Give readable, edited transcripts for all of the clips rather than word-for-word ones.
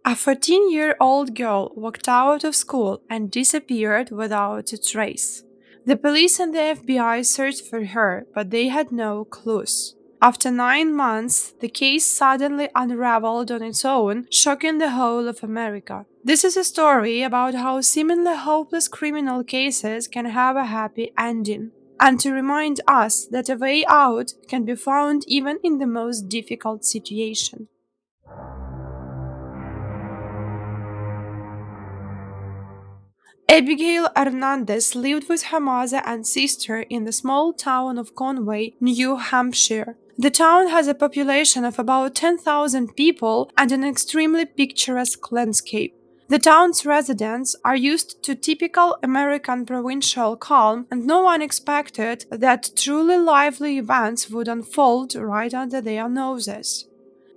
A 14-year-old girl walked out of school and disappeared without a trace. The police and the FBI searched for her, but they had no clues. After 9 months, the case suddenly unraveled on its own, shocking the whole of America. This is a story about how seemingly hopeless criminal cases can have a happy ending, and to remind us that a way out can be found even in the most difficult situation. Abigail Hernandez lived with her mother and sister in the small town of Conway, New Hampshire. The town has a population of about 10,000 people and an extremely picturesque landscape. The town's residents are used to typical American provincial calm, and no one expected that truly lively events would unfold right under their noses.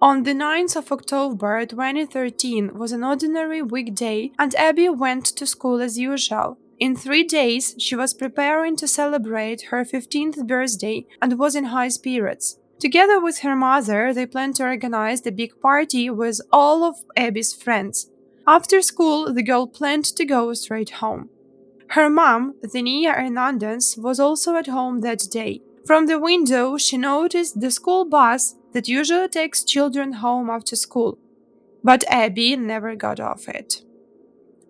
On the 9th of October 2013 was an ordinary weekday, and Abby went to school as usual. In 3 days, she was preparing to celebrate her 15th birthday and was in high spirits. Together with her mother, they planned to organize the big party with all of Abby's friends. After school, the girl planned to go straight home. Her mom, Nia Hernandez, was also at home that day. From the window, she noticed the school bus that usually takes children home after school. But Abby never got off it.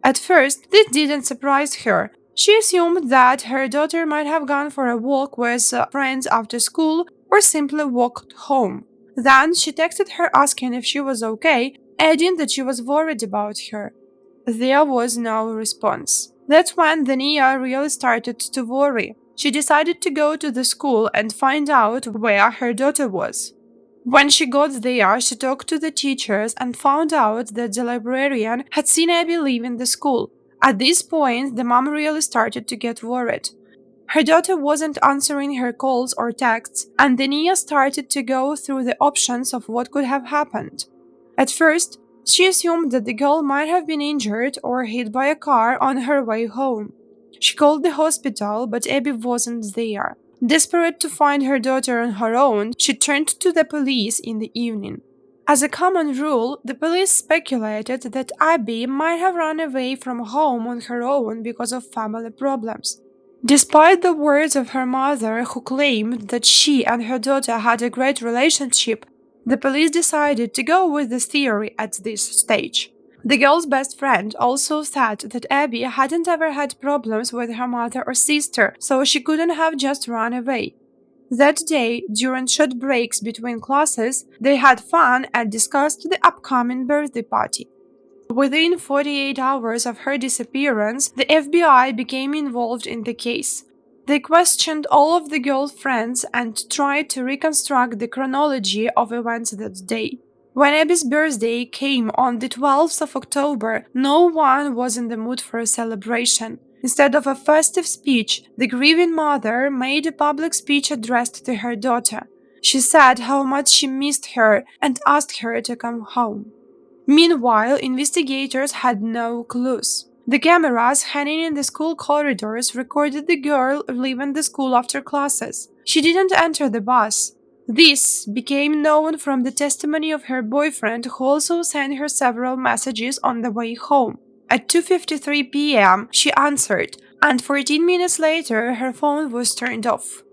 At first, this didn't surprise her. She assumed that her daughter might have gone for a walk with friends after school or simply walked home. Then she texted her asking if she was okay, adding that she was worried about her. There was no response. That's when Nia really started to worry. She decided to go to the school and find out where her daughter was. When she got there, she talked to the teachers and found out that the librarian had seen Abby leaving the school. At this point, the mom really started to get worried. Her daughter wasn't answering her calls or texts, and Nia started to go through the options of what could have happened. At first, she assumed that the girl might have been injured or hit by a car on her way home. She called the hospital, but Abby wasn't there. Desperate to find her daughter on her own, she turned to the police in the evening. As a common rule, the police speculated that Abby might have run away from home on her own because of family problems. Despite the words of her mother, who claimed that she and her daughter had a great relationship, the police decided to go with this theory at this stage. The girl's best friend also said that Abby hadn't ever had problems with her mother or sister, so she couldn't have just run away. That day, during short breaks between classes, they had fun and discussed the upcoming birthday party. Within 48 hours of her disappearance, the FBI became involved in the case. They questioned all of the girl's friends and tried to reconstruct the chronology of events that day. When Abby's birthday came on the 12th of October, no one was in the mood for a celebration. Instead of a festive speech, the grieving mother made a public speech addressed to her daughter. She said how much she missed her and asked her to come home. Meanwhile, investigators had no clues. The cameras hanging in the school corridors recorded the girl leaving the school after classes. She didn't enter the bus. This became known from the testimony of her boyfriend, who also sent her several messages on the way home. At 2:53 p.m., she answered, and 14 minutes later, her phone was turned off.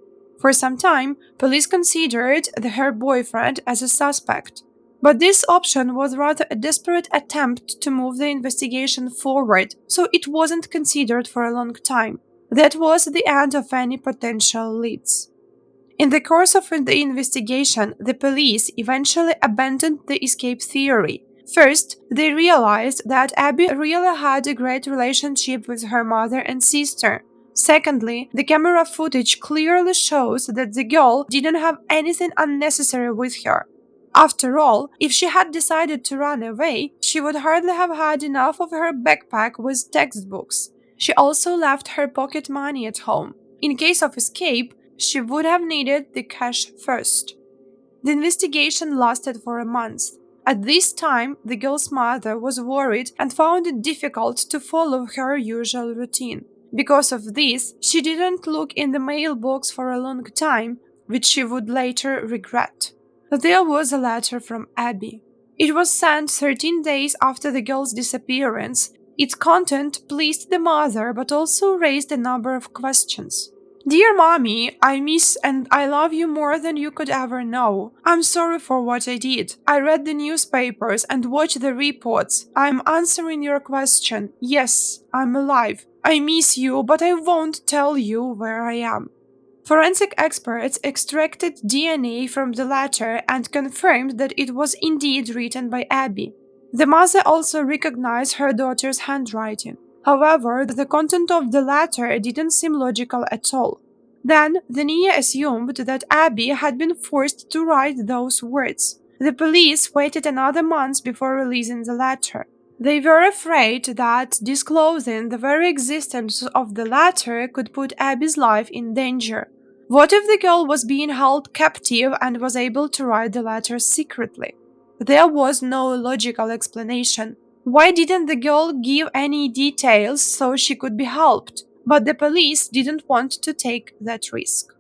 For some time, police considered her boyfriend as a suspect. But this option was rather a desperate attempt to move the investigation forward, so it wasn't considered for a long time. That was the end of any potential leads. In the course of the investigation, the police eventually abandoned the escape theory. First, they realized that Abby really had a great relationship with her mother and sister. Secondly, the camera footage clearly shows that the girl didn't have anything unnecessary with her. After all, if she had decided to run away, she would hardly have had enough of her backpack with textbooks. She also left her pocket money at home. In case of escape, she would have needed the cash first. The investigation lasted for a month. At this time, the girl's mother was worried and found it difficult to follow her usual routine. Because of this, she didn't look in the mailbox for a long time, which she would later regret. There was a letter from Abby. It was sent 13 days after the girl's disappearance. Its content pleased the mother but also raised a number of questions. Dear Mommy, I miss and I love you more than you could ever know. I'm sorry for what I did. I read the newspapers and watched the reports. I'm answering your question. Yes, I'm alive. I miss you, but I won't tell you where I am. Forensic experts extracted DNA from the letter and confirmed that it was indeed written by Abby. The mother also recognized her daughter's handwriting. However, the content of the letter didn't seem logical at all. Then, the NIA assumed that Abby had been forced to write those words. The police waited another month before releasing the letter. They were afraid that disclosing the very existence of the letter could put Abby's life in danger. What if the girl was being held captive and was able to write the letter secretly? There was no logical explanation. Why didn't the girl give any details so she could be helped? But the police didn't want to take that risk.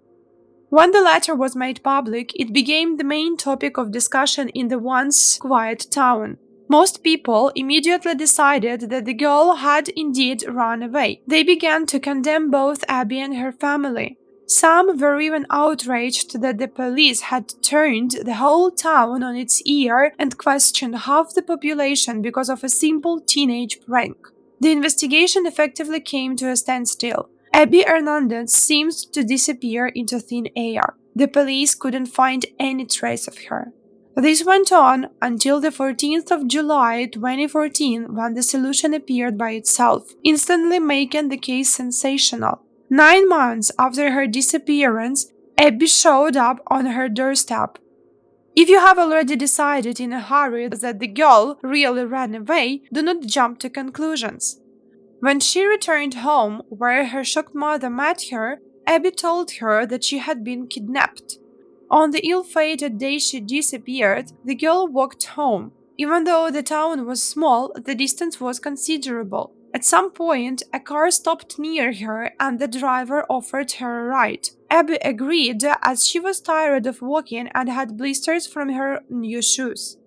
When the letter was made public, it became the main topic of discussion in the once quiet town. Most people immediately decided that the girl had indeed run away. They began to condemn both Abby and her family. Some were even outraged that the police had turned the whole town on its ear and questioned half the population because of a simple teenage prank. The investigation effectively came to a standstill. Abby Hernandez seemed to disappear into thin air. The police couldn't find any trace of her. This went on until the 14th of July 2014 when the solution appeared by itself, instantly making the case sensational. 9 months after her disappearance, Abby showed up on her doorstep. If you have already decided in a hurry that the girl really ran away, do not jump to conclusions. When she returned home, where her shocked mother met her, Abby told her that she had been kidnapped. On the ill-fated day she disappeared, the girl walked home. Even though the town was small, the distance was considerable. At some point, a car stopped near her and the driver offered her a ride. Abby agreed as she was tired of walking and had blisters from her new shoes.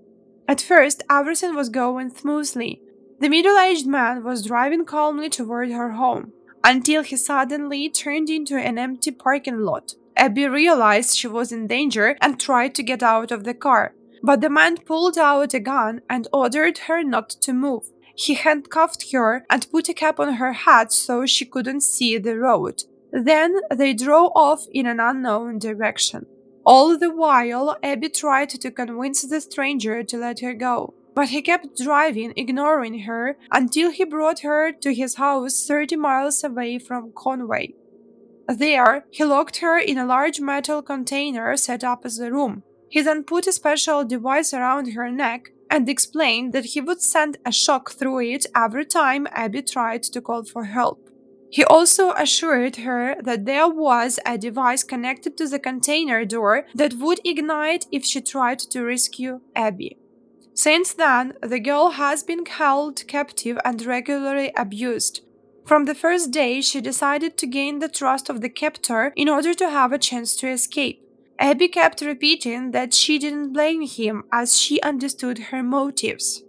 At first, everything was going smoothly. The middle-aged man was driving calmly toward her home, until he suddenly turned into an empty parking lot. Abby realized she was in danger and tried to get out of the car, but the man pulled out a gun and ordered her not to move. He handcuffed her and put a cap on her head so she couldn't see the road. Then they drove off in an unknown direction. All the while, Abby tried to convince the stranger to let her go. But he kept driving, ignoring her, until he brought her to his house 30 miles away from Conway. There, he locked her in a large metal container set up as a room. He then put a special device around her neck and explained that he would send a shock through it every time Abby tried to call for help. He also assured her that there was a device connected to the container door that would ignite if she tried to rescue Abby. Since then, the girl has been held captive and regularly abused. From the first day, she decided to gain the trust of the captor in order to have a chance to escape. Abby kept repeating that she didn't blame him as she understood her motives.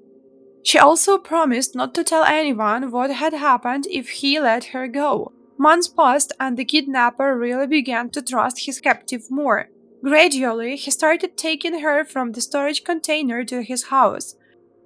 She also promised not to tell anyone what had happened if he let her go. Months passed and the kidnapper really began to trust his captive more. Gradually, he started taking her from the storage container to his house.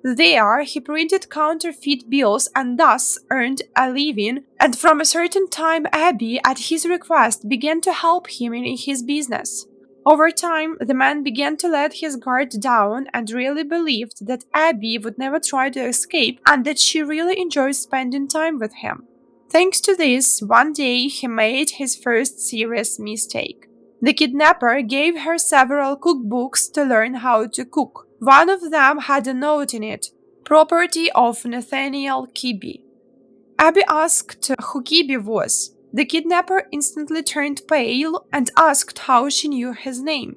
There, he printed counterfeit bills and thus earned a living, and from a certain time Abby, at his request, began to help him in his business. Over time, the man began to let his guard down and really believed that Abby would never try to escape and that she really enjoyed spending time with him. Thanks to this, one day he made his first serious mistake. The kidnapper gave her several cookbooks to learn how to cook. One of them had a note in it, property of Nathaniel Kibbe. Abby asked who Kibbe was. The kidnapper instantly turned pale and asked how she knew his name.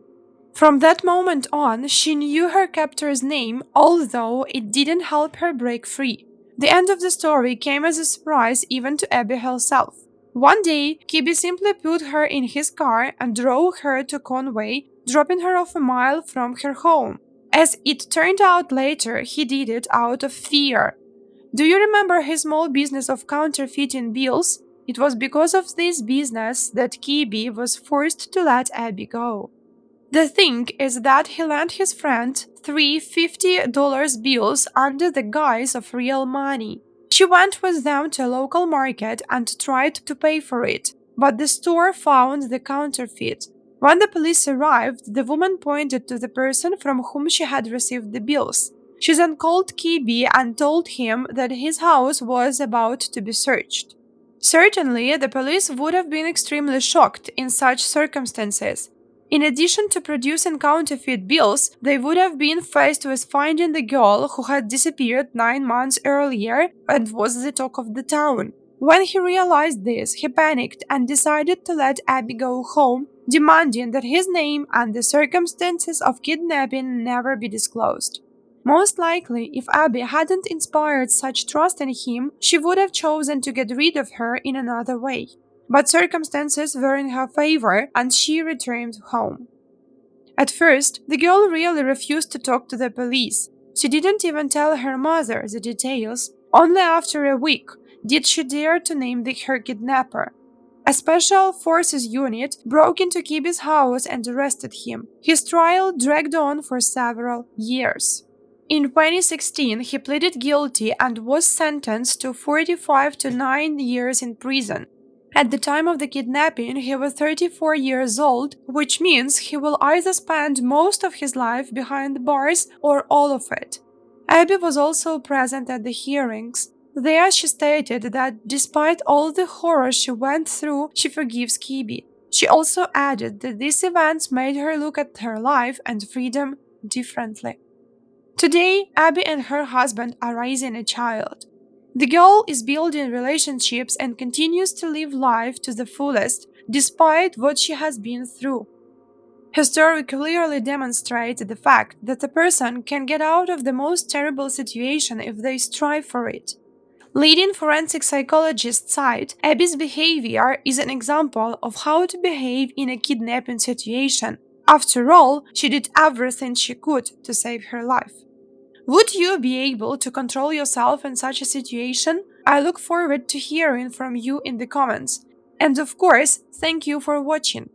From that moment on, she knew her captor's name, although it didn't help her break free. The end of the story came as a surprise even to Abby herself. One day, Kibbe simply put her in his car and drove her to Conway, dropping her off a mile from her home. As it turned out later, he did it out of fear. Do you remember his small business of counterfeiting bills? It was because of this business that Kibi was forced to let Abby go. The thing is that he lent his friend three $50 bills under the guise of real money. She went with them to a local market and tried to pay for it, but the store found the counterfeit. When the police arrived, the woman pointed to the person from whom she had received the bills. She then called Kibi and told him that his house was about to be searched. Certainly, the police would have been extremely shocked in such circumstances. In addition to producing counterfeit bills, they would have been faced with finding the girl who had disappeared 9 months earlier and was the talk of the town. When he realized this, he panicked and decided to let Abby go home, demanding that his name and the circumstances of kidnapping never be disclosed. Most likely, if Abby hadn't inspired such trust in him, she would have chosen to get rid of her in another way. But circumstances were in her favor and she returned home. At first, the girl really refused to talk to the police. She didn't even tell her mother the details. Only after a week did she dare to name her kidnapper. A special forces unit broke into Kibi's house and arrested him. His trial dragged on for several years. In 2016, he pleaded guilty and was sentenced to 45 to 9 years in prison. At the time of the kidnapping, he was 34 years old, which means he will either spend most of his life behind bars or all of it. Abby was also present at the hearings. There she stated that despite all the horror she went through, she forgives Kibi. She also added that these events made her look at her life and freedom differently. Today, Abby and her husband are raising a child. The girl is building relationships and continues to live life to the fullest, despite what she has been through. Her story clearly demonstrates the fact that a person can get out of the most terrible situation if they strive for it. Leading forensic psychologist side, Abby's behavior is an example of how to behave in a kidnapping situation. After all, she did everything she could to save her life. Would you be able to control yourself in such a situation? I look forward to hearing from you in the comments. And of course, thank you for watching.